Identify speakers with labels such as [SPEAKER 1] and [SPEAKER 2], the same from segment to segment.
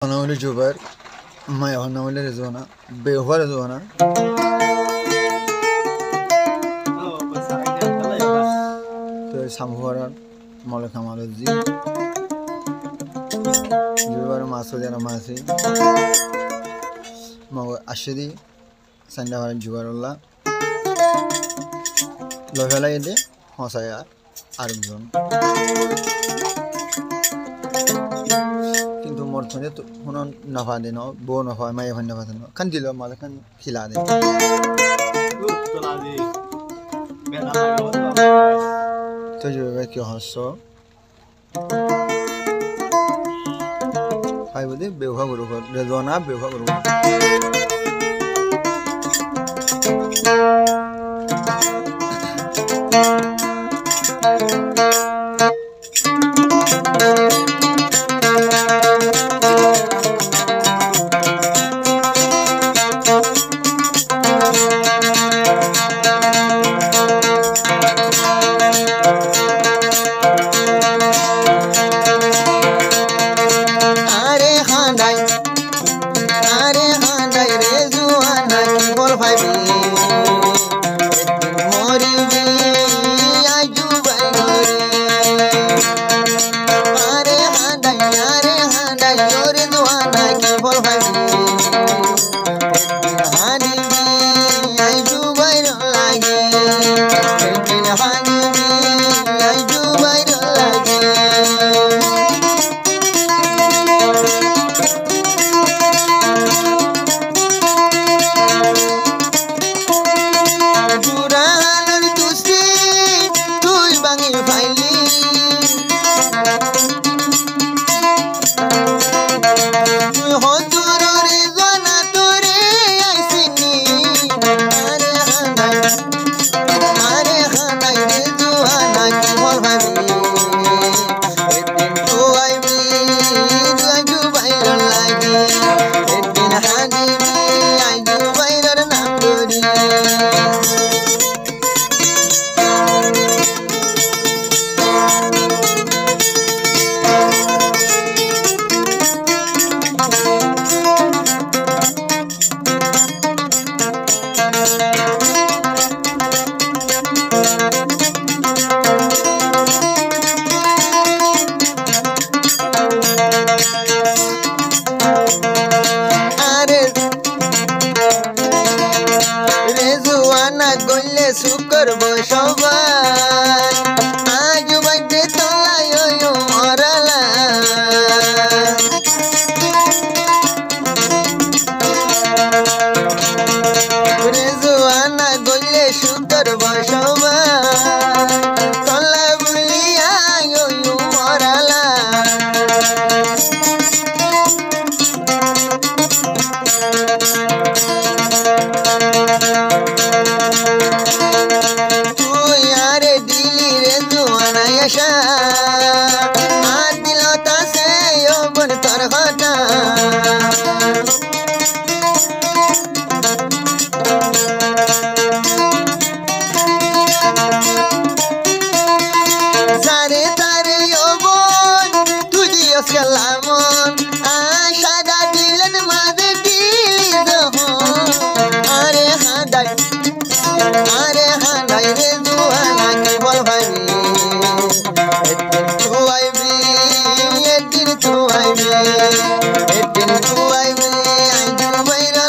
[SPEAKER 1] Honorable Juber, my honorable Arizona, Behover Arizona, to Samhora, Molakamalzi, Juber Masodana Masi, Mago Ashidi, Sandava Jugarola, Lovela Ede, Hosaya, Arizona. কিন্তু মোর থনে তো হুন নফা দেন বো নফা মাই ভান নফা দেন কান দিল মাল কান খিলা দে তোলা দি বেদা লাগো তো জবে কি হস ফাই বদে বেওহা গরু রেজওয়ানা বেওহা গরু Sukar boshobai aju baite tolayo yo morala rezuana golle sukar boshobai tola buliya yo morala Salamon, Ashada Dilan Mother Dilizo, Are Handai, Rezuana, Kibolhani, to I be, yet did to I be, it didn't to I be, I do wait a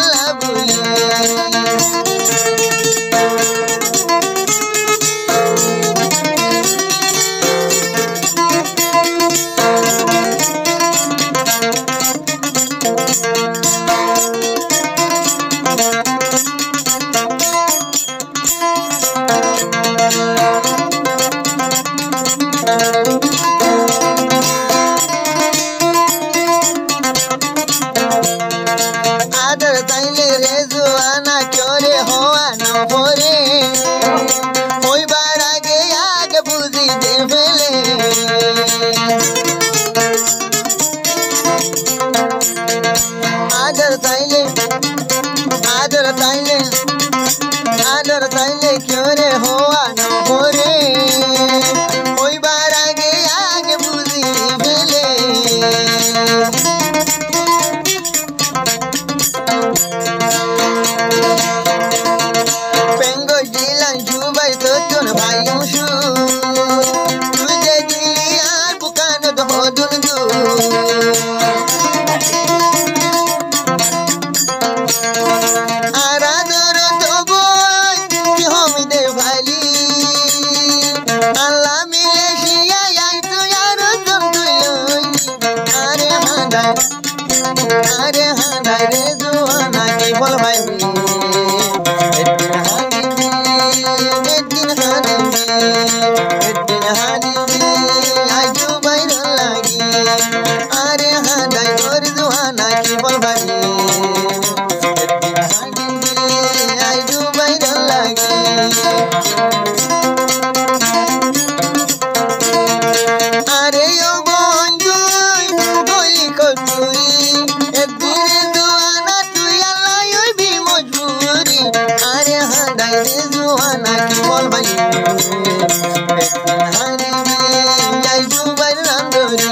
[SPEAKER 1] আরে হাঁদাই রে জোয়ানা কি বল ভাইবি একদিন honeybee একদিন honeybee একদিন honeybee আজু বাইরে লাগি আরে হাঁদাই রে জোয়ানা কি বল ভাইবি একদিন হানিবি আজু বাইরে লাগি আরে ও বন্ধু গলি কতুরি একদিন জোয়ানা তুই আল্লাহ হইবি মজবুরি আরে হাঁদাই রে জোয়ানা কি বল ভাই একদিন হারিবি যাইবু বাইরে রান্ধরি